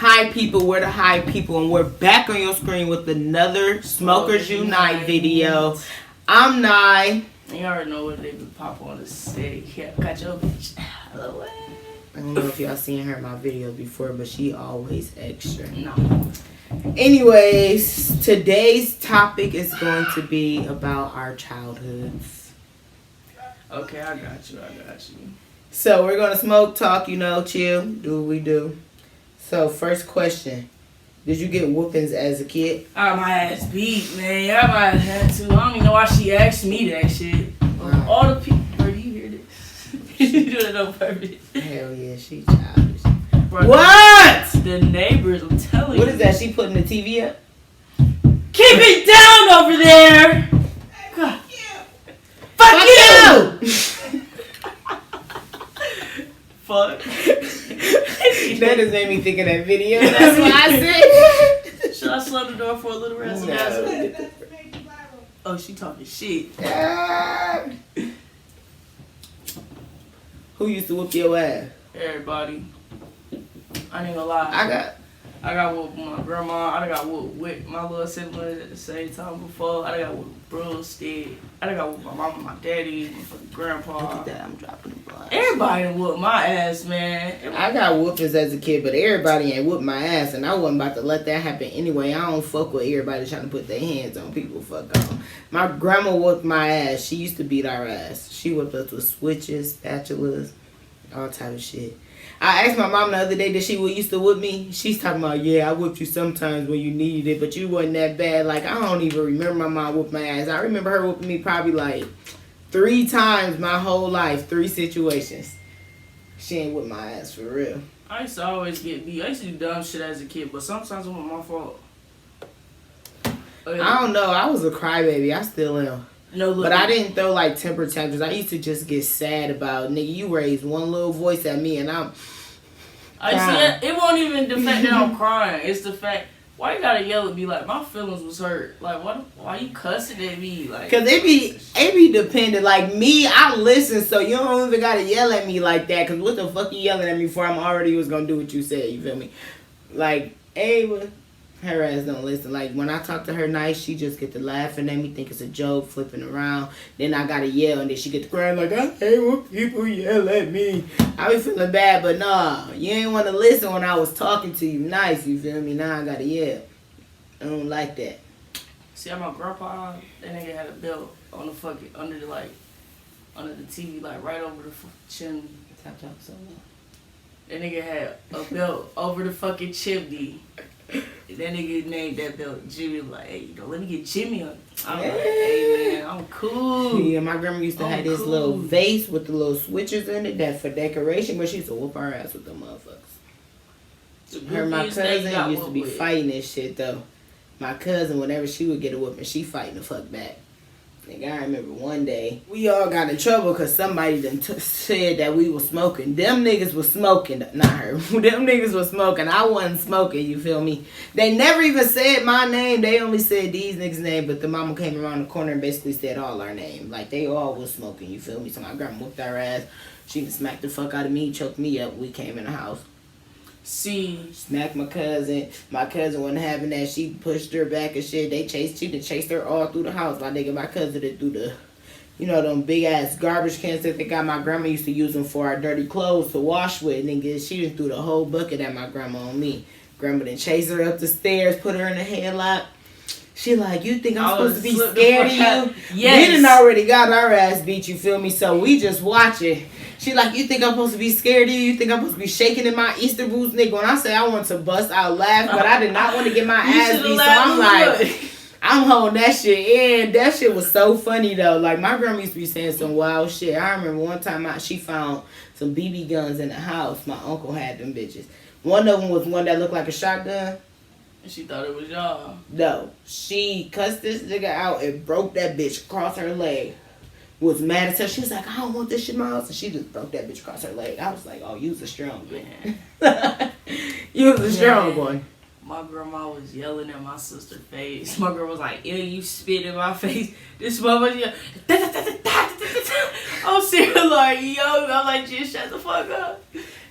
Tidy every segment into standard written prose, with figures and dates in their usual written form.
Hi people, we're the Hi People, and we're back on your screen with another Smokers Unite video. I'm Nye. You already know what they be pop on the stick. Yeah, got your bitch out of the way. I don't know if y'all seen her in my videos before, but she always extra. No. Anyways, today's topic is going to be about our childhoods. Okay, I got you. So we're gonna smoke, talk, chill, do what we do. So first question. Did you get whoopings as a kid? I got my ass beat, man. I might have had to. I don't even know why she asked me that shit. Wow. All the people. Bro, do you hear this? She doing it on purpose. Hell yeah, she childish. Bro, What? The neighbors, I'm telling you. What is that? She putting the TV up? Keep it down over there. God. Fuck you! Fuck. That just made me think of that video. That's why I said. Should I slam the door for a little rest? No. Oh, she talking shit. Who used to whoop your ass? Everybody. I ain't gonna lie. I got whooped with my grandma. I got whooped with my little siblings at the same time before. I got whooped with broomstick. I got whooped with my mama, my daddy, my fucking grandpa. Look at that, I'm dropping the blood. Everybody done whooped my ass, man. I got whoopings as a kid, but everybody ain't whooped my ass, and I wasn't about to let that happen anyway. I don't fuck with everybody trying to put their hands on people. Fuck off. My grandma whooped my ass. She used to beat our ass. She whooped us with switches, spatulas, all type of shit. I asked my mom the other day that she used to whip me. She's talking about, yeah, I whipped you sometimes when you needed it, but you wasn't that bad. Like, I don't even remember my mom whooping my ass. I remember her whooping me probably like 3 times my whole life, 3 situations. She ain't whipped my ass for real. I used to always get beat. I used to do dumb shit as a kid, but sometimes it wasn't my fault. I don't know. I was a crybaby. I still am. No, look, but I didn't throw like temper tantrums. I used to just get sad about, nigga, you raised one little voice at me and I'm crying. It won't even the fact that I'm crying. It's the fact, why you gotta yell at me? Like, my feelings was hurt. Like, why you cussing at me? Like, cause it be dependent. Like me, I listen, so you don't even gotta yell at me like that. Cause what the fuck you yelling at me for? I'm already was gonna do what you said. You feel me? Like, Ava, her ass don't listen. Like, when I talk to her nice, she just get to laughing at me, think it's a joke, flipping around. Then I gotta yell, and then she get to crying like, I hate when people yell at me. I be feeling bad, but nah, you ain't want to listen when I was talking to you nice, you feel me? Now I gotta yell. I don't like that. See, my grandpa, that nigga had a belt on the fucking, under the TV, like, right over the chimney. Stop talking so loud. That nigga had a belt over the fucking chimney. That nigga named that belt Jimmy. Like, hey, let me get Jimmy on. I'm like, hey man, I'm cool. Yeah, my grandma used to have this little vase with the little switches in it that for decoration, but she used to whoop her ass with them motherfuckers. Her and my cousin used to be fighting this shit though. My cousin, whenever she would get a whooping, she fighting the fuck back. Nigga, I remember one day, we all got in trouble because somebody done said that we was smoking. Them niggas was smoking. Not her. Them niggas was smoking. I wasn't smoking, you feel me? They never even said my name. They only said these niggas' name, but the mama came around the corner and basically said all our name. Like, they all was smoking, you feel me? So my grandma whooped our ass. She smacked the fuck out of me, choked me up. We came in the house. See, smacked my cousin. My cousin wasn't having that. She pushed her back and shit. She chased her all through the house. My nigga, my cousin did do the, them big ass garbage cans that they got. My grandma used to use them for our dirty clothes to wash with. Nigga, she just threw the whole bucket at my grandma on me. Grandma then chased her up the stairs, put her in a headlock. She like, you think I'm supposed to be scared of you? Yes. We done already got our ass beat, you feel me? So we just watch it. She like, you think I'm supposed to be scared of you? You think I'm supposed to be shaking in my Easter boots, nigga? When I say I want to bust out laugh, but I did not want to get my ass beat. So I'm like, I'm holding that shit in. That shit was so funny though. Like, my grandma used to be saying some wild shit. I remember one time she found some BB guns in the house. My uncle had them bitches. One of them was one that looked like a shotgun. And she thought it was y'all. No. She cussed this nigga out and broke that bitch across her leg. Was mad as hell. She was like, I don't want this shit in my house. And she just broke that bitch across her leg. I was like, oh, you was a strong man. You was a strong boy. My grandma was yelling at my sister's face. My grandma was like, ew, you spit in my face. This motherfucker yelled, I'm serious, like, yo, I'm like, just shut the fuck up.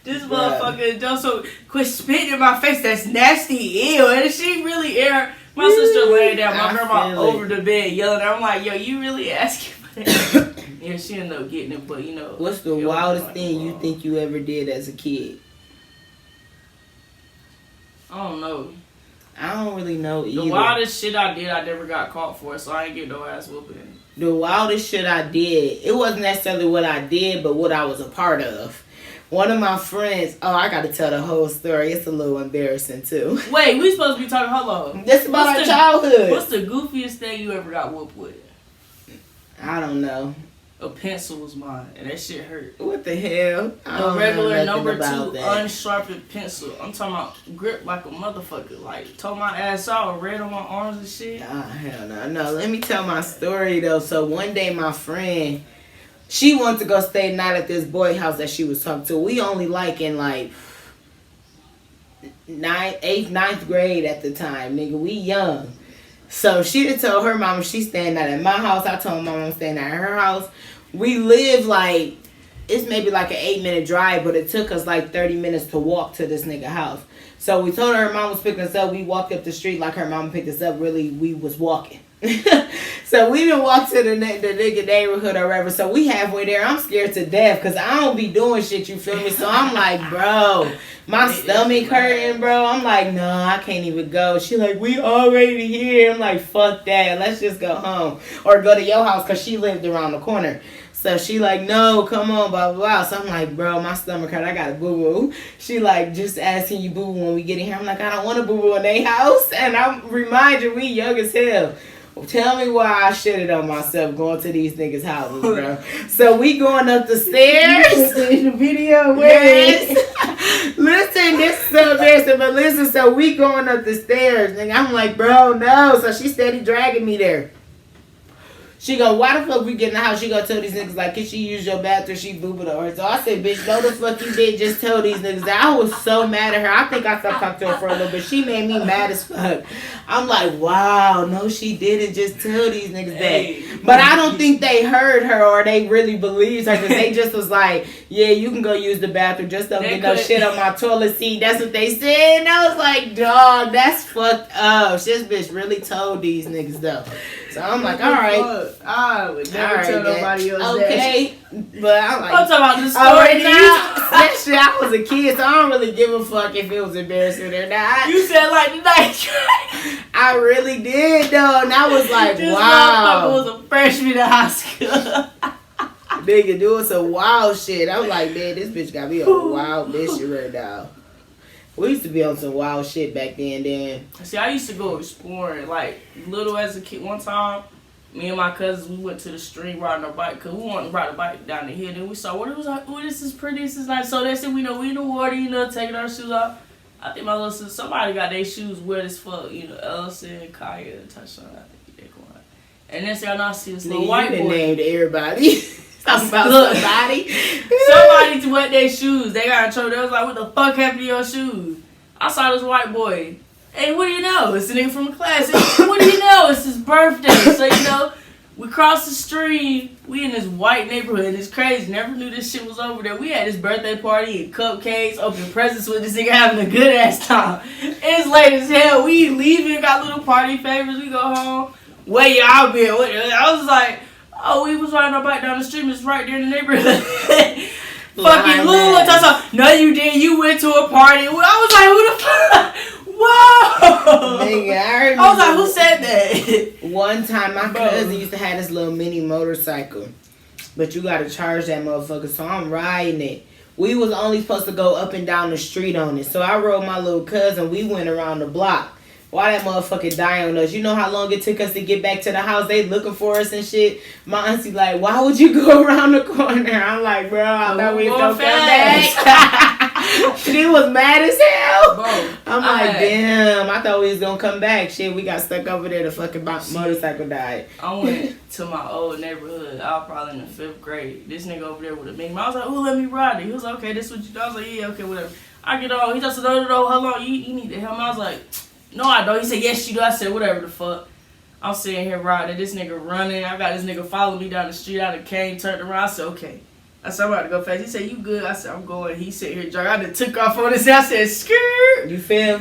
This motherfucker just so quit spitting in my face. That's nasty. Ew. And she really air. My sister laying down. My grandma over the bed yelling. I'm like, yo, you really asking for that? Yeah, she ended up getting it, but you know. What's the wildest thing you think you ever did as a kid? I don't know. I don't really know either. The wildest shit I did, I never got caught for, so I ain't get no ass whooping. The wildest shit I did, it wasn't necessarily what I did, but what I was a part of. One of my friends, I gotta tell the whole story. It's a little embarrassing too. Wait, we supposed to be talking, hold on. This about our childhood. What's the goofiest thing you ever got whooped with? I don't know. A pencil was mine, and that shit hurt. What the hell? A regular number 2 unsharpened pencil. I'm talking about grip like a motherfucker. Like, tore my ass out, red on my arms and shit. Hell no. No, let me tell my story though. So one day my friend, she wanted to go stay the night at this boy house that she was talking to. We only like in like 8th, 9th grade at the time, nigga. We young. So she done told her mama she's staying out at my house. I told my mama I'm staying at her house. We live like, it's maybe like an 8-minute drive, but it took us like 30 minutes to walk to this nigga house. So we told her mom was picking us up. We walked up the street like her mama picked us up. Really, we was walking. So we didn't walk to the nigga neighborhood or whatever. So we halfway there. I'm scared to death because I don't be doing shit, you feel me? So I'm like, bro, my stomach hurting, bro. I'm like, no, I can't even go. She like, we already here. I'm like, fuck that. Let's just go home. Or go to your house because she lived around the corner. So she like, no, come on, blah, blah, blah. So I'm like, bro, my stomach hurt. I got a boo-boo. She like, just asking you boo-boo when we get in here. I'm like, I don't want a boo-boo in their house. And I'm reminding we young as hell. Tell me why I shitted on myself going to these niggas' houses, bro. So we going up the stairs. In the video, yes. Listen, this is so embarrassing, but listen, so we going up the stairs. And I'm like, bro, no. So she steady dragging me there. She go, why the fuck we get in the house? She go tell these niggas, like, can she use your bathroom? She booed her. So I said, bitch, no the fuck you did. Just tell these niggas that. I was so mad at her. I think I stopped talking to her for a little bit. She made me mad as fuck. I'm like, wow, no, she didn't. Just tell these niggas that. But I don't think they heard her or they really believed her because they just was like, yeah, you can go use the bathroom. Just don't get no shit on my toilet seat. That's what they said. And I was like, dog, that's fucked up. This bitch really told these niggas, though. So I'm like, all right. I would never tell nobody else okay. that. But I'm like, I'm talking about the story now. That shit, I was a kid, so I don't really give a fuck if it was embarrassing or not. You said like the night. I really did though, and I was like, this wow. This motherfucker was a freshman in high school. Nigga doing some wild shit. I was like, man, this bitch got me on a wild mission right now. We used to be on some wild shit back then. See, I used to go exploring, like, little as a kid. One time, me and my cousins, we went to the stream riding our bike, because we wanted to ride a bike down the hill. Then we saw, what it was like, oh, this is pretty, this is nice. So they said, we in the water, taking our shoes off. I think my little sister, somebody got their shoes wet as fuck, Ellison, Kaya, Touchdown, I think they're going. And then I see this little white boy. Named everybody. Talking about somebody wet their shoes. They got in trouble. They was like, what the fuck happened to your shoes? I saw this white boy. Hey, what do you know? It's a nigga from the class. What do you know? It's his birthday. So, we crossed the street. We in this white neighborhood. It's crazy. Never knew this shit was over there. We had this birthday party and cupcakes, opening presents with this nigga having a good ass time. It's late as hell. We leaving, got little party favors. We go home. Where y'all been? I was like, oh, we was riding our bike down the street. It's right there in the neighborhood. Fucking Lulu. No, you did. You went to a party. I was like, who the fuck? Whoa. Nigga, I was like, who said that? One time, my cousin used to have this little mini motorcycle. But you got to charge that motherfucker. So I'm riding it. We was only supposed to go up and down the street on it. So I rode my little cousin. We went around the block. Why that motherfucker die on us? You know how long it took us to get back to the house? They looking for us and shit. My auntie like, why would you go around the corner? I'm like, bro, I thought we was gonna come back. She was mad as hell. Bro, I'm like, damn, I thought we was gonna come back. Shit, we got stuck over there. The fucking motorcycle died. I went to my old neighborhood. I was probably in the 5th grade. This nigga over there with a meme. I was like, oh, let me ride it. He was like, okay, this what you do. I was like, yeah, okay, whatever. I get on. He just said, no, hold on. You need to help me. I was like, no, I don't. He said, yes, you do. I said, whatever the fuck. I'm sitting here riding. This nigga running. I got this nigga following me down the street. I done came, turned around. I said, okay. I said, I'm about to go fast. He said, you good? I said, I'm going. He said, here, Jock. I just took off on this. I said, skirt. You feel?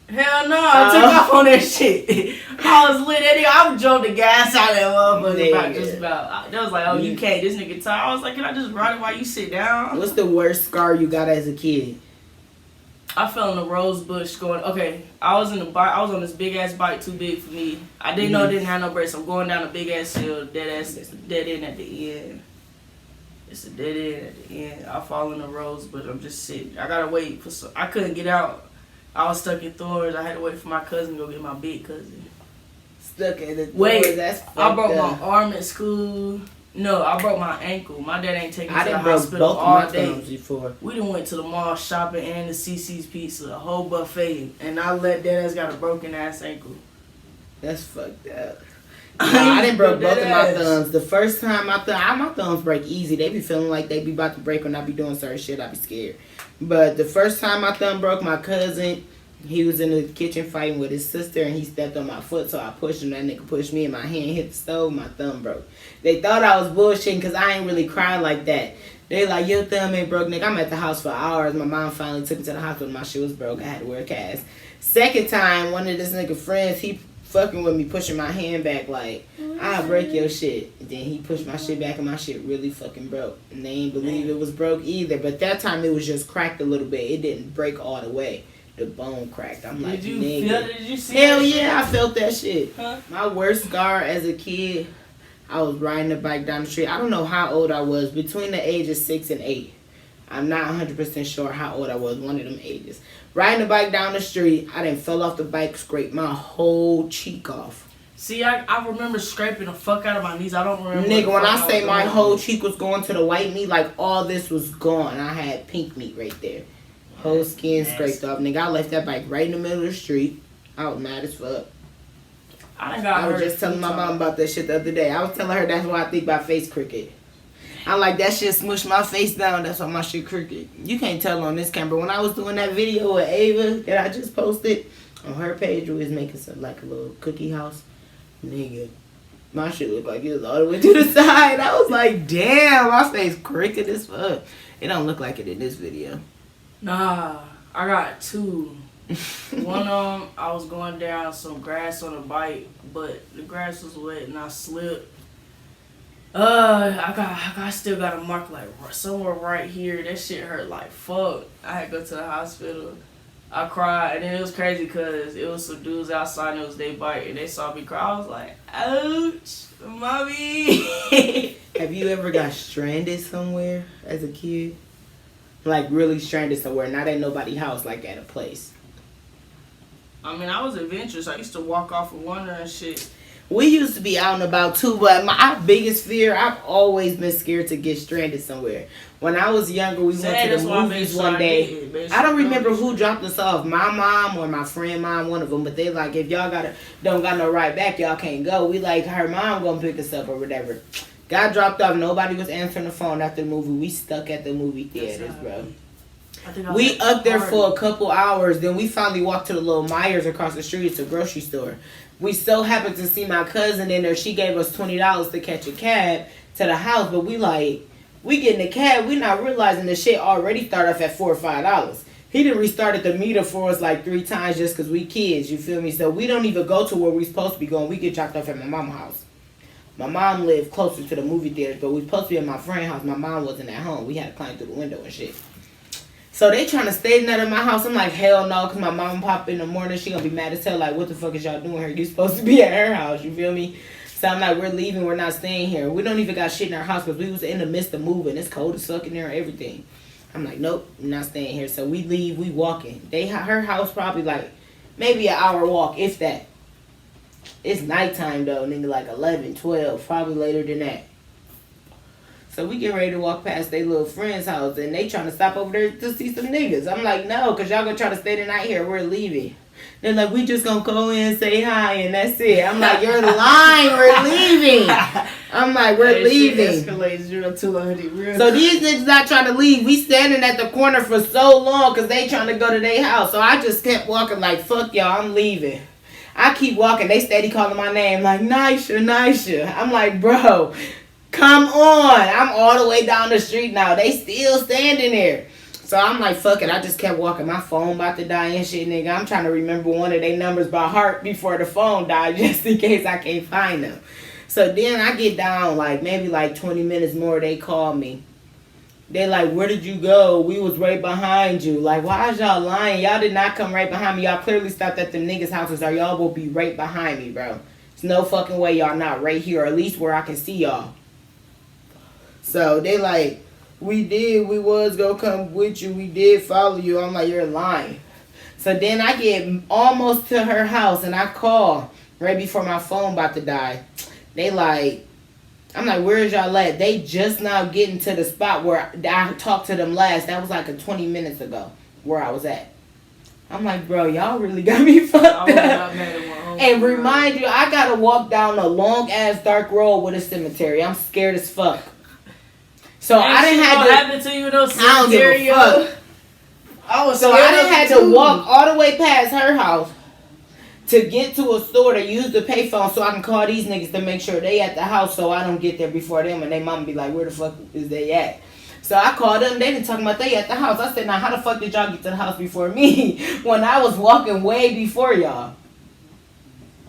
Hell no. I took off on that shit. I was lit. I drove the gas out of that motherfucker. About just about. They was like, oh, you can't. This nigga tired. I was like, can I just ride it while you sit down? What's the worst scar you got as a kid? I fell in the rose bush going, okay, I was on this big ass bike, too big for me. I didn't know it didn't have no brakes. I'm going down a big ass hill, dead end at the end. It's a dead end at the end. I fall in the rose bush. I'm just sitting. I gotta wait for I couldn't get out. I was stuck in thorns. I had to wait for my cousin to go get my big cousin. Stuck in the thorns. Wait, that's I broke my arm at school. No, I broke my ankle. My dad ain't taking me to the hospital both all my day. Before. We done went to the mall shopping and the CC's Pizza, a whole buffet, and I let that ass got a broken ass ankle. That's fucked up. I didn't broke both of my thumbs. The first time my thumbs break easy. They be feeling like they be about to break when I be doing certain shit. I be scared. But the first time my thumb broke, my cousin, he was in the kitchen fighting with his sister, and he stepped on my foot, so I pushed him. That nigga pushed me, and my hand hit the stove. My thumb broke. They thought I was bullshitting because I ain't really crying like that. They like, your thumb ain't broke, nigga. I'm at the house for hours. My mom finally took me to the hospital. My shit was broke. I had to wear a cast. Second time, one of this nigga friends, he fucking with me, pushing my hand back like, I'll break your shit. And then he pushed my shit back, and my shit really fucking broke. And they ain't believe it was broke either. But that time, it was just cracked a little bit. It didn't break all the way. The bone cracked. I'm like, did you nigga. feel it? Did you see Hell that yeah, shit? I felt that shit. Huh? My worst scar as a kid, I was riding a bike down the street. I don't know how old I was, between the ages 6 and 8. I'm not 100% sure how old I was, one of them ages. Riding a bike down the street, I done fell off the bike, scraped my whole cheek off. See, I remember scraping the fuck out of my knees. I don't remember. Nigga, when I say my whole cheek was going to the white meat, like all this was gone. I had pink meat right there. Whole skin scraped off. Nigga, I left that bike right in the middle of the street. I was mad as fuck. I was just telling my mom about that shit the other day. I was telling her that's why I think about face crooked. I'm like, that shit smushed my face down. That's why my shit crooked. You can't tell on this camera. When I was doing that video with Ava that I just posted on her page, we was making some like a little cookie house. Nigga, my shit looked like it was all the way to the side. I was like, damn, my face crooked as fuck. It don't look like it in this video. Nah, I got two. One I was going down some grass on a bike, but the grass was wet and I slipped. I still got a mark like somewhere right here. That shit hurt like fuck. I had to go to the hospital. I cried, and then it was crazy because it was some dudes outside and it was their bike, and they saw me cry. I was like, ouch, mommy. Have you ever got stranded somewhere as a kid? Like really stranded somewhere, not at nobody's house, like at a place. I mean, I was adventurous. I used to walk off of Wonder and shit. We used to be out and about too, but my biggest fear, I've always been scared to get stranded somewhere. When I was younger, we went to the movies one day. I don't remember who dropped us off, my mom or my friend mom, one of them. But they like, if y'all don't got no ride back, y'all can't go. We like, her mom gonna pick us up or whatever. Got dropped off. Nobody was answering the phone after the movie. We stuck at the movie theaters, bro. We up there for a couple hours. Then we finally walked to the little Myers across the street. It's a grocery store. We so happened to see my cousin in there. She gave us $20 to catch a cab to the house. But we get in the cab. We not realizing the shit already started off at $4 or $5. He done restarted the meter for us like 3 times just because we kids. You feel me? So we don't even go to where we supposed to be going. We get dropped off at my mom's house. My mom lived closer to the movie theaters, but we supposed to be at my friend's house. My mom wasn't at home. We had to climb through the window and shit. So they trying to stay the night at my house. I'm like, hell no, because my mom pop in the morning. She going to be mad as hell. Like, what the fuck is y'all doing here? You supposed to be at her house. You feel me? So I'm like, we're leaving. We're not staying here. We don't even got shit in our house because we was in the midst of moving. It's cold as fuck in there and everything. I'm like, nope, I'm not staying here. So we leave. We walking. Her house probably like maybe an hour walk, if that. It's nighttime though, nigga, like 11, 12, probably later than that. So we get ready to walk past their little friend's house, and they trying to stop over there to see some niggas. I'm like, no, because y'all gonna try to stay the night here. We're leaving. They're like, we just gonna go in and say hi, and that's it. I'm like, you're lying. We're leaving. I'm like, we're leaving. Escalates 0 to 100. So these niggas not trying to leave. We standing at the corner for so long because they trying to go to their house. So I just kept walking like, fuck y'all, I'm leaving. I keep walking. They steady calling my name like, Nisha, Nisha. I'm like, bro, Come on. I'm all the way down the street now. They still standing there. So I'm like, fuck it. I just kept walking. My phone about to die and shit, nigga. I'm trying to remember one of their numbers by heart before the phone died just in case I can't find them. So then I get down like maybe like 20 minutes more. They call me. They like, where did you go? We was right behind you. Like, why is y'all lying? Y'all did not come right behind me. Y'all clearly stopped at them niggas' houses or y'all will be right behind me, bro. There's no fucking way y'all not right here, or at least where I can see y'all. So they like, we was gonna come with you. We did follow you. I'm like, you're lying. So then I get almost to her house and I call right before my phone about to die. They like, I'm like, where is y'all at? They just now getting to the spot where I talked to them last. That was like 20 minutes ago where I was at. I'm like, bro, y'all really got me fucked up. And remind you, I gotta walk down a long ass dark road with a cemetery. I'm scared as fuck. So I didn't have to. Happen to you, no cemetery, I don't give a fuck. I didn't have to walk all the way past her house to get to a store to use the payphone so I can call these niggas to make sure they at the house so I don't get there before them and they mama be like, where the fuck is they at? So I called them. They didn't talk about they at the house. I said, now how the fuck did y'all get to the house before me when I was walking way before y'all?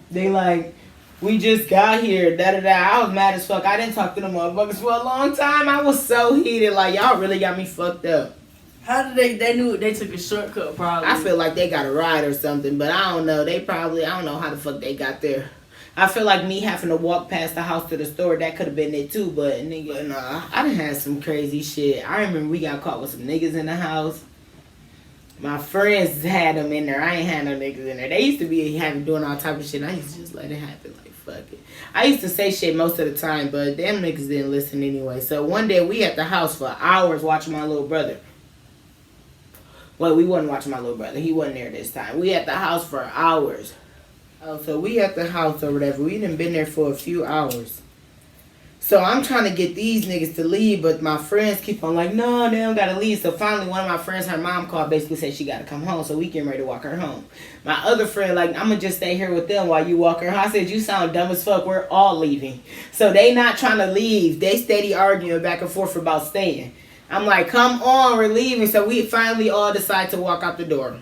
They like, we just got here, da-da-da. I was mad as fuck. I didn't talk to them motherfuckers for a long time. I was so heated. Like, y'all really got me fucked up. How did they knew they took a shortcut probably? I feel like they got a ride or something, but I don't know. I don't know how the fuck they got there. I feel like me having to walk past the house to the store, that could have been it too, but nigga, nah. I done had some crazy shit. I remember we got caught with some niggas in the house. My friends had them in there. I ain't had no niggas in there. They used to be doing all type of shit. I used to just let it happen. Like, fuck it. I used to say shit most of the time, but them niggas didn't listen anyway. So one day we at the house for hours watching my little brother. Well, we wasn't watching my little brother. He wasn't there this time. We at the house for hours. Oh, so we at the house or whatever. We done been there for a few hours. So I'm trying to get these niggas to leave, but my friends keep on like, no, they don't gotta leave. So finally one of my friends, her mom called, basically said she gotta come home. So we getting ready to walk her home. My other friend, like, I'm gonna just stay here with them while you walk her home. I said, you sound dumb as fuck. We're all leaving. So they not trying to leave. They steady arguing back and forth about staying. I'm like, come on, we're leaving. So we finally all decide to walk out the door.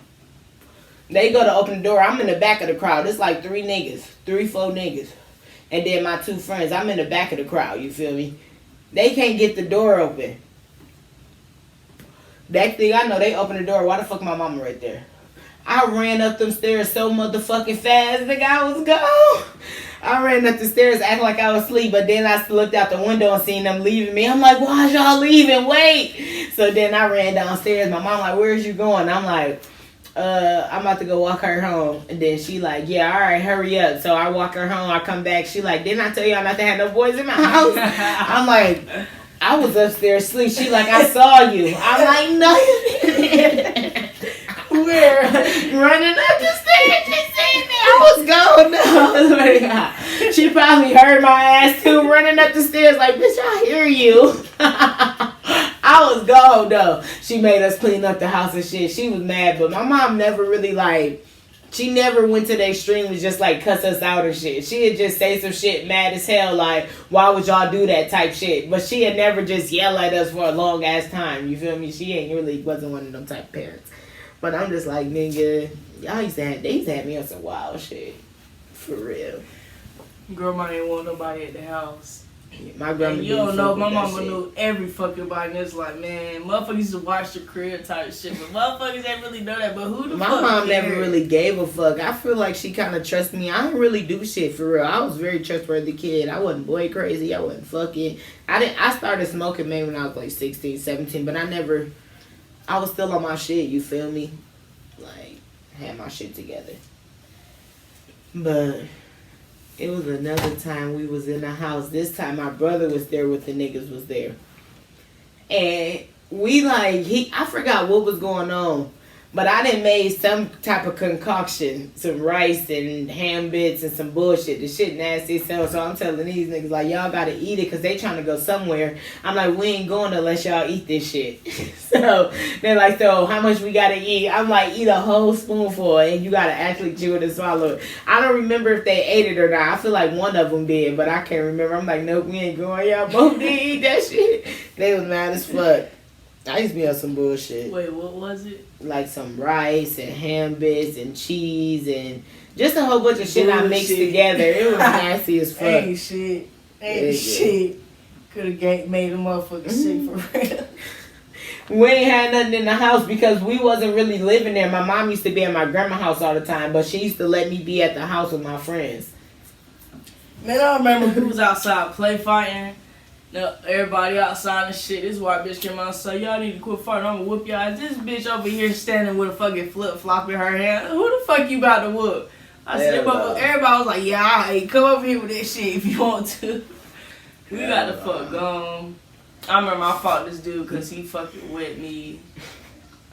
They go to open the door. I'm in the back of the crowd. It's like 4 niggas. And then my 2 friends. I'm in the back of the crowd, you feel me? They can't get the door open. That thing, I know they open the door. Why the fuck my mama right there? I ran up them stairs so motherfucking fast. The guy was gone. I ran up the stairs acting like I was asleep, but then I looked out the window and seen them leaving me. I'm like, why y'all leaving? Wait. So then I ran downstairs. My mom like, where's you going? I'm like, I'm about to go walk her home. And then she like, yeah, all right, hurry up. So I walk her home. I come back. She like, didn't I tell y'all not to have no boys in my house? I'm like, I was upstairs asleep. She like, I saw you. I'm like, no, you didn't. Where? Running up the stairs. She seen me. I was going down. She probably heard my ass too, running up the stairs like, bitch, I hear you. I was gone though. She made us clean up the house and shit. She was mad, but my mom never really like, she never went to the extreme to just like cuss us out or shit. She'd just say some shit mad as hell like, why would y'all do that type shit? But she had never just yell at us for a long ass time. You feel me? She ain't really wasn't one of them type of parents. But I'm just like, nigga, they used to have me on some wild shit. For real. Grandma didn't want nobody at the house. My grandma, you don't know, my mama knew every fucking body. And it's like, man, motherfuckers used to watch the crib type shit, but motherfuckers didn't really know that. But who the fuck? My mom never really gave a fuck. I feel like she kind of trusted me. I didn't really do shit for real. I was a very trustworthy kid. I wasn't boy crazy. I wasn't fucking. I started smoking maybe when I was like 16, 17, but I was still on my shit. You feel me? Like, had my shit together. But it was another time we was in the house. This time my brother was there with the niggas was there. And we like, I forgot what was going on. But I done made some type of concoction, some rice and ham bits and some bullshit. The shit nasty. So I'm telling these niggas, like, y'all gotta eat it because they trying to go somewhere. I'm like, we ain't going unless y'all eat this shit. So they're like, so how much we gotta eat? I'm like, eat a whole spoonful and you gotta actually chew it and swallow it. I don't remember if they ate it or not. I feel like one of them did, but I can't remember. I'm like, nope, we ain't going. Y'all both did eat that shit. They was mad as fuck. I used to be on some bullshit. Wait, what was it? Like some rice and ham bits and cheese and just a whole bunch of shit I mixed together. It was nasty as fuck. Ain't shit. Could have made a motherfucker sick for real. We ain't had nothing in the house because we wasn't really living there. My mom used to be at my grandma's house all the time, but she used to let me be at the house with my friends. Man, I remember we was outside play fighting. Everybody outside and shit. This white bitch came out and said, y'all need to quit fighting. I'm gonna whoop y'all ass. This bitch over here standing with a fucking flip-flop in her hand. Who the fuck you about to whoop? I said, everybody was like, yeah, alright, come over here with that shit if you want to. We got the fuck gone. I remember I fought this dude because he fucking wet me.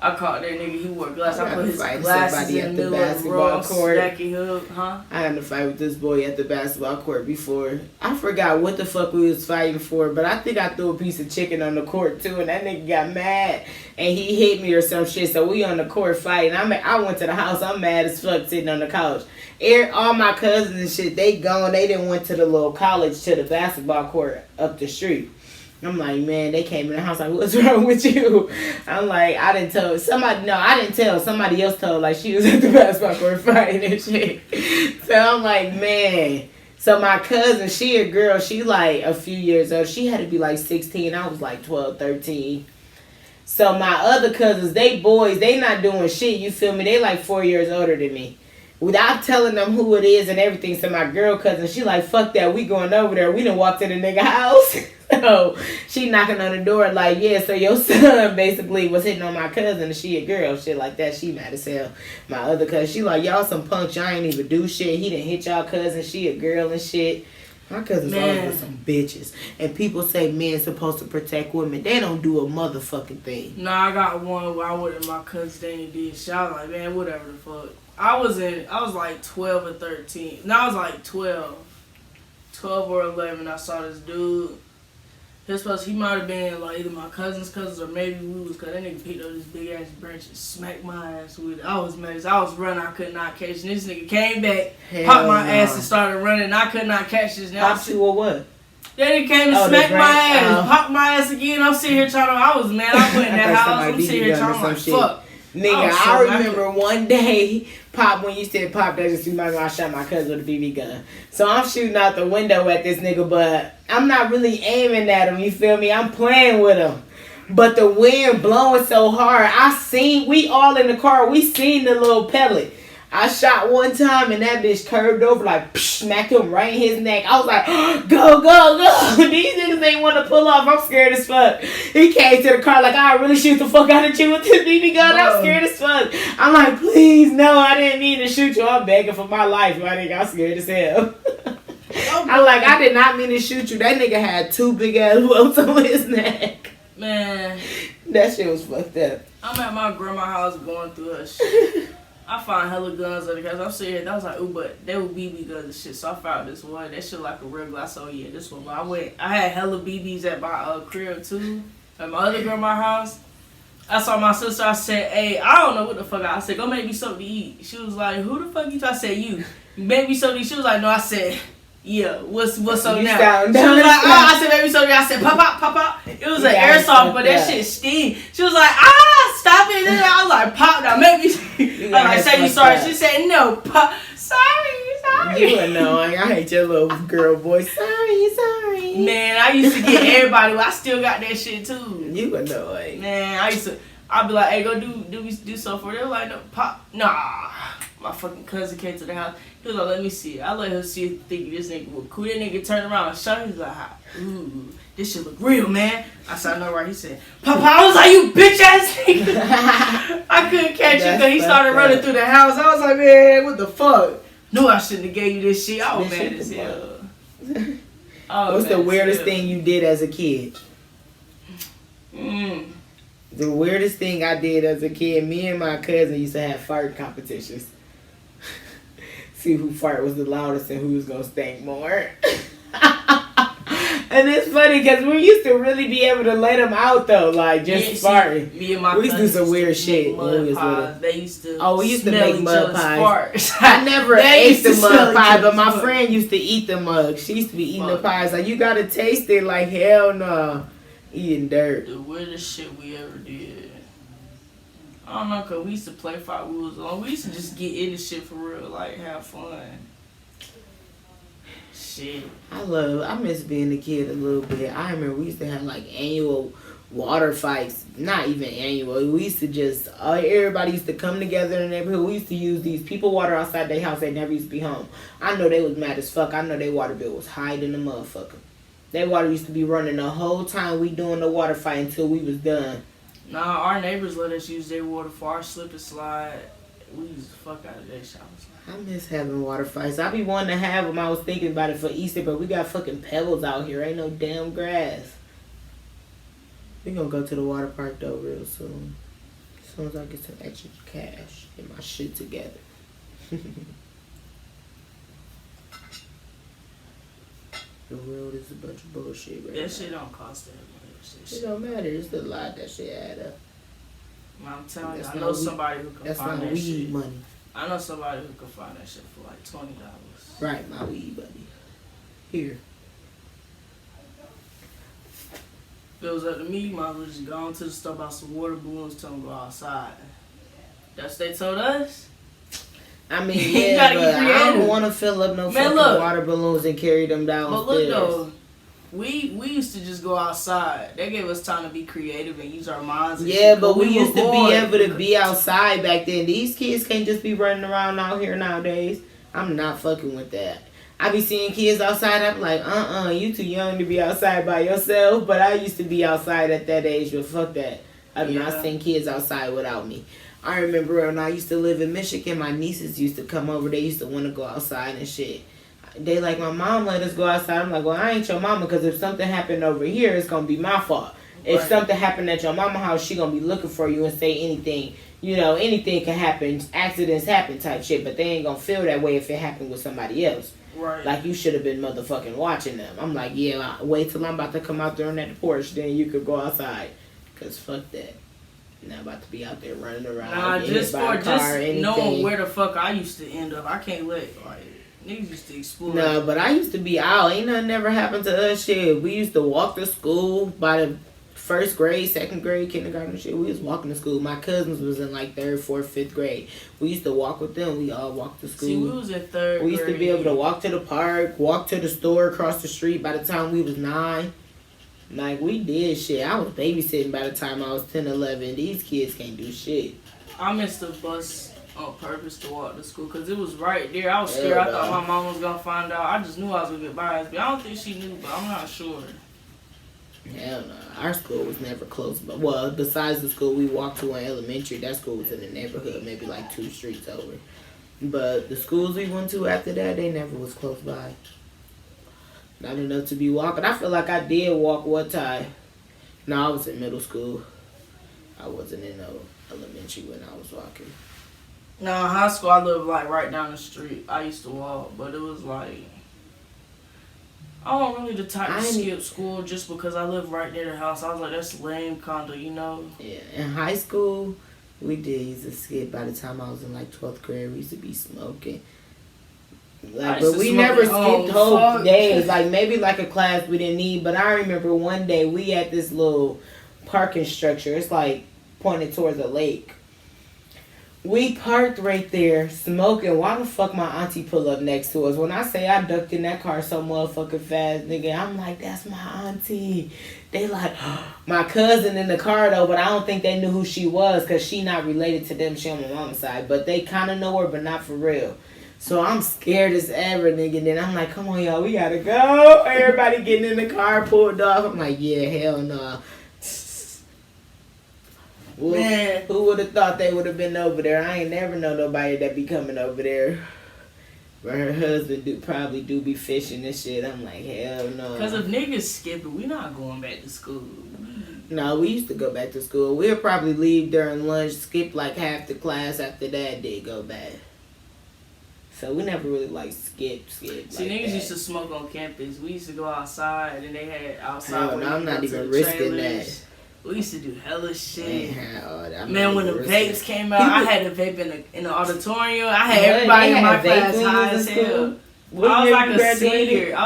I caught that nigga, he wore glasses. I put his glasses in the middle of the road, stacking up, huh? I had to fight with this boy at the basketball court before. I forgot what the fuck we was fighting for, but I think I threw a piece of chicken on the court too, and that nigga got mad, and he hit me or some shit, so we on the court fighting. I went to the house, I'm mad as fuck sitting on the couch. All my cousins and shit, they gone, they didn't went to the little college, to the basketball court up the street. I'm like, man, they came in the house like, what's wrong with you? I'm like, I didn't tell. Somebody else told, like, she was at the basketball court fighting and shit. So I'm like, man. So my cousin, she a girl, she like a few years old. She had to be like 16. I was like 12, 13. So my other cousins, they boys, they not doing shit, you feel me? They like 4 years older than me. Without telling them who it is and everything, so my girl cousin, she like, fuck that, we going over there. We done walked in the nigga house. So she knocking on the door like, yeah, so your son basically was hitting on my cousin and she a girl, shit like that. She mad as hell. My other cousin, she like, y'all some punks, y'all ain't even do shit. He done hit y'all cousin, she a girl and shit. My cousin's always with some bitches. And people say men supposed to protect women. They don't do a motherfucking thing. Nah, I got one where I went to my cousin, they ain't did shit. I was like, man, whatever the fuck. I was like 12 or 13. No, I was like 12 or 11. I saw this dude. He might have been like either my cousin's cousins or maybe we was, cause that nigga picked up this big ass branch and smacked my ass with it. I was mad. I was running, I could not catch. And this nigga came back, popped my ass and started running. And I could not catch this. Popped you or what? That nigga came and smacked my ass, popped my ass again. I'm sitting here trying to. I was mad. I went in that house. I'm sitting here trying to like fuck. Nigga, I remember one day, Pop, when you said Pop, that just reminded me I shot my cousin with a BB gun. So I'm shooting out the window at this nigga, but I'm not really aiming at him, you feel me? I'm playing with him. But the wind blowing so hard, we all in the car, we seen the little pellet. I shot one time and that bitch curved over like, smacked him right in his neck. I was like, go, go, go. These niggas ain't want to pull off. I'm scared as fuck. He came to the car like, I really shoot the fuck out of you with this BB gun. I'm scared as fuck. I'm like, please, no, I didn't mean to shoot you. I'm begging for my life, my nigga. I'm scared as hell. I'm like, I did not mean to shoot you. That nigga had 2 big ass welts on his neck. Man. That shit was fucked up. I'm at my grandma's house going through her shit. I found hella guns on the couch. I'm sitting here, I was like, ooh, but they were BB guns and shit. So I found this one. That shit like a real glass. So yeah, this one. But I had hella BBs at my crib too. At my other grandma's house. I saw my sister. I said, hey, I don't know what the fuck. I said, go make me something to eat. She was like, who the fuck you? I said, you. Make me something to eat. She was like, no. I said, yeah, what's up now? She was like, I said, baby, so I said, pop out. It was an airsoft, but that shit steamed. She was like, stop it. And I was like, pop now, make me. I said, you sorry. She said, no, pop. Sorry. You annoying. I hate your little girl voice. Sorry. Man, I used to get everybody. I still got that shit too. You annoying. Man, I'd be like, hey, go do something for it. They were like, no, pop. Nah. My fucking cousin came to the house. He was like, let me see it. I let her see it, thinking this nigga was cool. That nigga turned around and shot him. He was like, ooh, this shit look real, man. I said, I know, right? He said, Papa, I was like, you bitch ass nigga. I couldn't catch him because he started running through the house. I was like, man, what the fuck? No, I shouldn't have gave you this shit. I was mad as hell. What's the weirdest thing you did as a kid? The weirdest thing I did as a kid, me and my cousin used to have fart competitions. See who fart was the loudest and who was gonna stink more. And it's funny because we used to really be able to let them out though, like just farting. Me and my we used to do some weird shit when we was little. They used to. We used to make mud pies. Farts. I never ate the mud pie, but my friend used to eat the mug. She used to be eating the pies. Like, you gotta taste it. Like, hell no, eating dirt. The weirdest shit we ever did. I don't know, cause we used to play fight. We used to just get into shit for real, like have fun. Shit. I miss being a kid a little bit. I remember we used to have like annual water fights. Not even annual. We used to just, everybody used to come together in the neighborhood. We used to use these people water outside their house. They never used to be home. I know they was mad as fuck. I know their water bill was higher than the motherfucker. Their water used to be running the whole time we doing the water fight until we was done. Nah, our neighbors let us use their water for our slip and slide. We used the fuck out of their showers. I miss having water fights. I be wanting to have them. I was thinking about it for Easter, but we got fucking pebbles out here. Ain't no damn grass. We gonna go to the water park though real soon. As soon as I get some extra cash, get my shit together. The world is a bunch of bullshit right now. That shit don't cost that much. It don't matter. It's the lot that shit add up. I'm telling you, I know somebody who can find that shit. Weed money. I know somebody who can find that shit for like $20. Right, my weed buddy. Here. If it was up to me, you might as well just go into the store, buy some water balloons, tell them to go outside. That's what they told us. I mean, yeah, but I don't want to fill up no fucking water balloons and carry them downstairs. But look though, we used to just go outside. They gave us time to be creative and use our minds. And yeah, but we used to be able to be outside back then. These kids can't just be running around out here nowadays. I'm not fucking with that. I be seeing kids outside. I'm like, you too young to be outside by yourself. But I used to be outside at that age, but fuck that. I do not seen kids outside without me. I remember when I used to live in Michigan, my nieces used to come over. They used to want to go outside and shit. They like, my mom let us go outside. I'm like, well, I ain't your mama, because if something happened over here, it's going to be my fault. If something happened at your mama house, she going to be looking for you and say anything. You know, anything can happen. Accidents happen type shit, but they ain't going to feel that way if it happened with somebody else. Right. Like, you should have been motherfucking watching them. I'm like, yeah, wait till I'm about to come out there on that porch, then you could go outside. Because fuck that. Not about to be out there running around. Nah, just knowing where the fuck I used to end up. I can't let, niggas used to explore. No, but I used to be out. Ain't nothing ever happened to us shit. We used to walk to school by the first grade, second grade, kindergarten shit. We was walking to school. My cousins was in like 3rd, 4th, 5th grade. We used to walk with them. We all walked to school. See, we was in 3rd grade. We used to be able to walk to the park, walk to the store across the street by the time we was 9. Like, we did shit. I was babysitting by the time I was 10, 11. These kids can't do shit. I missed the bus on purpose to walk to school because it was right there. I was scared. I thought my mom was going to find out. I just knew I was going to get biased. But I don't think she knew, but I'm not sure. Hell no. Our school was never close. But, well, besides the school we walked to in elementary, that school was in the neighborhood, maybe like 2 streets over. But the schools we went to after that, they never was close by. Not enough to be walking. I feel like I did walk one time. No, I was in middle school. I wasn't in elementary when I was walking. No, high school I lived like right down the street. I used to walk, but it was like I wasn't really the type to skip school just because I lived right near the house. I was like, that's lame kinda, you know? Yeah, in high school we did used to skip. By the time I was in like 12th grade, we used to be smoking. Like, but we never skipped whole days. Like, maybe like a class we didn't need. But I remember one day we had this little parking structure. It's like pointed towards a lake. We parked right there smoking. Why the fuck my auntie pull up next to us? When I say I ducked in that car so motherfucking fast, nigga, I'm like, that's my auntie. They like, my cousin in the car though, but I don't think they knew who she was because she not related to them. She on my mama's side. But they kind of know her, but not for real. So I'm scared as ever, nigga. Then I'm like, come on, y'all, we gotta go. Everybody getting in the car, pulled off. I'm like, yeah, hell no. Man, who would have thought they would have been over there? I ain't never know nobody that be coming over there. But her husband probably do be fishing and shit. I'm like, hell no. Because if niggas skip it, we not going back to school. No, we used to go back to school. We'll probably leave during lunch, skip like half the class after that, then go back. So we never really like skip. See, niggas used to smoke on campus. We used to go outside and they had outside. Hell, no, I'm not even risking that. We used to do hella shit. Man, when the vapes came out, I had a vape in the auditorium. I had everybody in my class high as hell. I was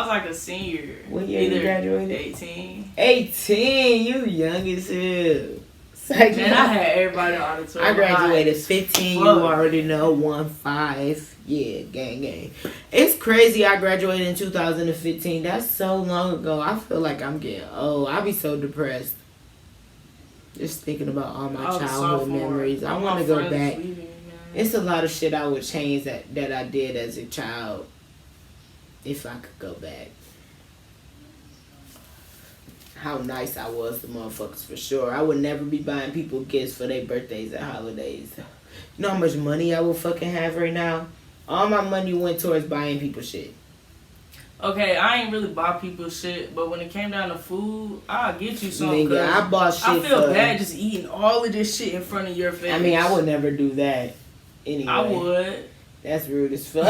like a senior. What year you graduated? 18. 18? You young as hell. Man, I had everybody in the auditorium. I graduated 15. You already know 1-5. Yeah, gang. It's crazy. I graduated in 2015. That's so long ago. I feel like I'm getting old. I be so depressed. Just thinking about all my childhood memories. I want to go back. It's a lot of shit I would change that I did as a child. If I could go back. How nice I was to motherfuckers for sure. I would never be buying people gifts for their birthdays and holidays. You know how much money I would fucking have right now? All my money went towards buying people shit. Okay, I ain't really buy people shit, but when it came down to food, I'll get you something. Nigga, I bought shit. I feel bad just eating all of this shit in front of your face. I mean, I would never do that. Anyway. I would. That's rude as fuck.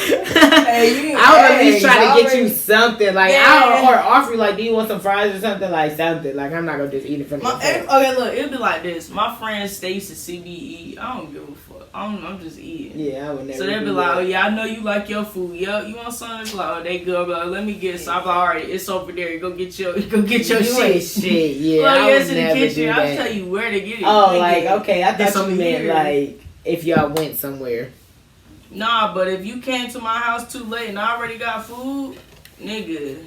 Hey, I would at least try to get you something. Like, or offer you, like, do you want some fries or something? Like, something. Like, I'm not going to just eat it from the Okay, look, it'll be like this. My friends, they used to see me eat. I don't give a fuck. I'm just eating. Yeah, I would never. So they'll be like, oh, yeah, I know you like your food. Yeah, you want something? It's like, oh, they good. Like, let me get some. I'm like, all right, it's over there. Go get your shit. Yeah, well, I would in never the kitchen. do that. I'll tell you where to get it. Oh, like, okay. I thought you meant, like, if y'all went somewhere. Nah, but if you came to my house too late and I already got food, nigga,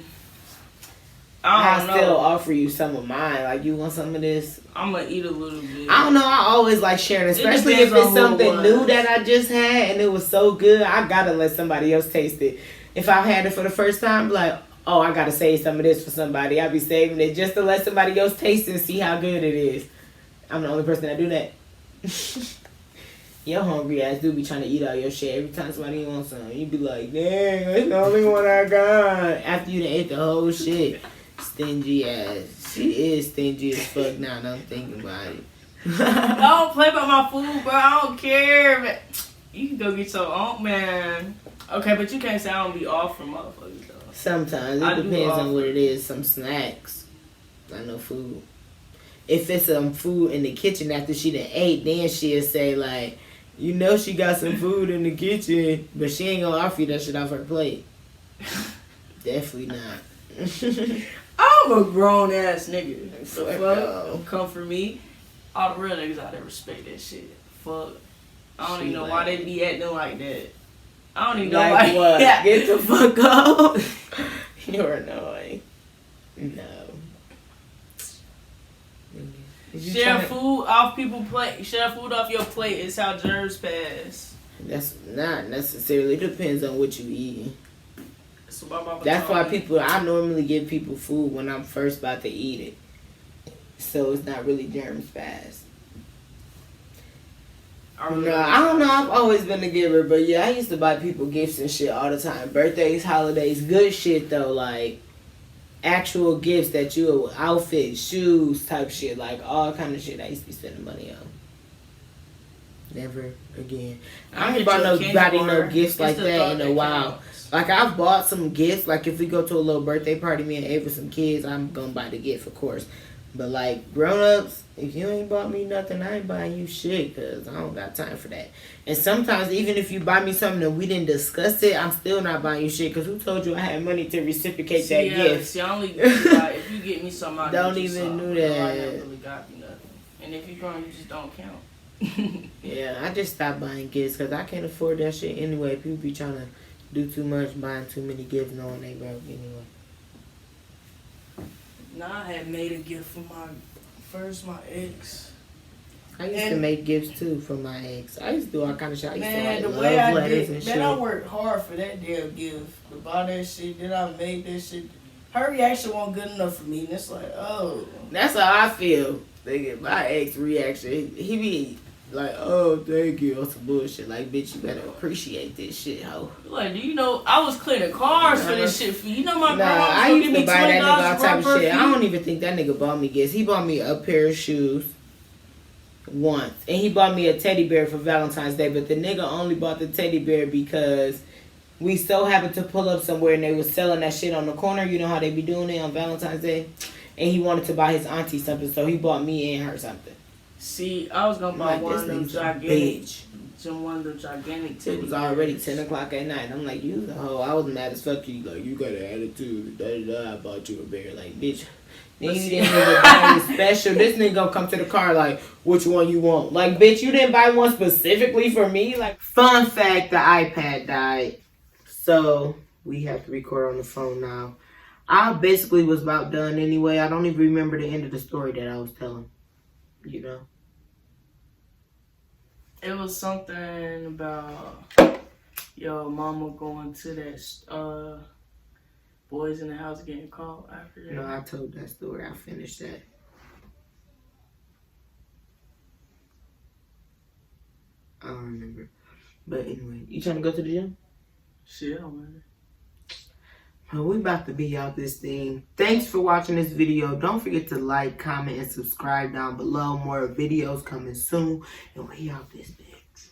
I still offer you some of mine. Like, you want some of this? I'm gonna eat a little bit. I don't know. I always like sharing, especially if it's something new that I just had and it was so good. I gotta let somebody else taste it. If I had it for the first time, like, oh, I gotta save some of this for somebody. I'll be saving it just to let somebody else taste it and see how good it is. I'm the only person that do that. Your hungry ass do be trying to eat all your shit. Every time somebody wants something, you be like, dang, that's the only one I got. After you done ate the whole shit. Stingy ass. She is stingy as fuck now that I'm thinking about it. Don't play about my food, bro. I don't care. Man. You can go get your own, man. Okay, but you can't say I don't be off from motherfuckers, though. Sometimes. It depends on what it is. Some snacks. I know food. If it's some food in the kitchen after she done ate, then she'll say, like, you know she got some food in the kitchen, but she ain't gonna offer you that shit off her plate. Definitely not. I'm a grown ass nigga. So fuck, come for me. All the real niggas out there respect that shit. Fuck. I don't even know why they be acting like that. I don't even know like why. What? Yeah. Get the fuck up. You're annoying. No. Share food off people's plate. Share food off your plate is how germs pass. That's not necessarily. It depends on what you eat. That's why I normally give people food when I'm first about to eat it. So it's not really germs fast. I don't know. I've always been a giver, but yeah, I used to buy people gifts and shit all the time. Birthdays, holidays, good shit though, like actual gifts that you outfits, shoes, type shit, like all kind of shit I used to be spending money on. Never again. I ain't bought nobody no gifts like that in a while. Like, I've bought some gifts. Like, if we go to a little birthday party, me and Ava, some kids, I'm gonna buy the gift, of course. But, like, grown-ups, if you ain't bought me nothing, I ain't buying you shit, because I don't got time for that. And sometimes, even if you buy me something and we didn't discuss it, I'm still not buying you shit, because who told you I had money to reciprocate that gift? See, I only if you get me something, I don't even do that. I never really got you nothing. And if you're grown, you just don't count. Yeah, I just stopped buying gifts, because I can't afford that shit anyway. People be trying to do too much, buying too many gifts, knowing they broke anyway. Nah, I had made a gift for my ex. I used to make gifts too for my ex. I used to do all kind of shit. I used to write the love way I letters did, and shit. Man, I worked hard for that damn gift. To buy that shit, then I made that shit. Her reaction wasn't good enough for me, and it's like, oh. That's how I feel. Nigga, my ex reaction, he be Like, oh, thank you. Or some bullshit. Like, bitch, you better appreciate this shit, ho. Like, do you know, I was cleaning cars for this shit for you. You know my grandma I used to buy that nigga all type of shit. I I don't even think that nigga bought me gifts. He bought me a pair of shoes once. And he bought me a teddy bear for Valentine's Day. But the nigga only bought the teddy bear because we so happened to pull up somewhere and they was selling that shit on the corner. You know how they be doing it on Valentine's Day? And he wanted to buy his auntie something, so he bought me and her something. See, I was gonna buy one of them gigantic teddy. It was already 10 o'clock at night. I'm like, you the hoe. I was mad as fuck. You like, you got an attitude. I bought you a bear. Like, bitch. Then you didn't even buy any special. This nigga gonna come to the car like, which one you want? Like, bitch, you didn't buy one specifically for me? Like, fun fact, the iPad died. So, we have to record on the phone now. I basically was about done anyway. I don't even remember the end of the story that I was telling. You know? It was something about your mama going to that boys in the house getting caught after that. No, I told that story. I finished that. I don't remember. But anyway, you trying to go to the gym? Shit, I don't remember. Well, we about to be out this thing. Thanks for watching this video. Don't forget to like, comment, and subscribe down below. More videos coming soon. And we out this bitch.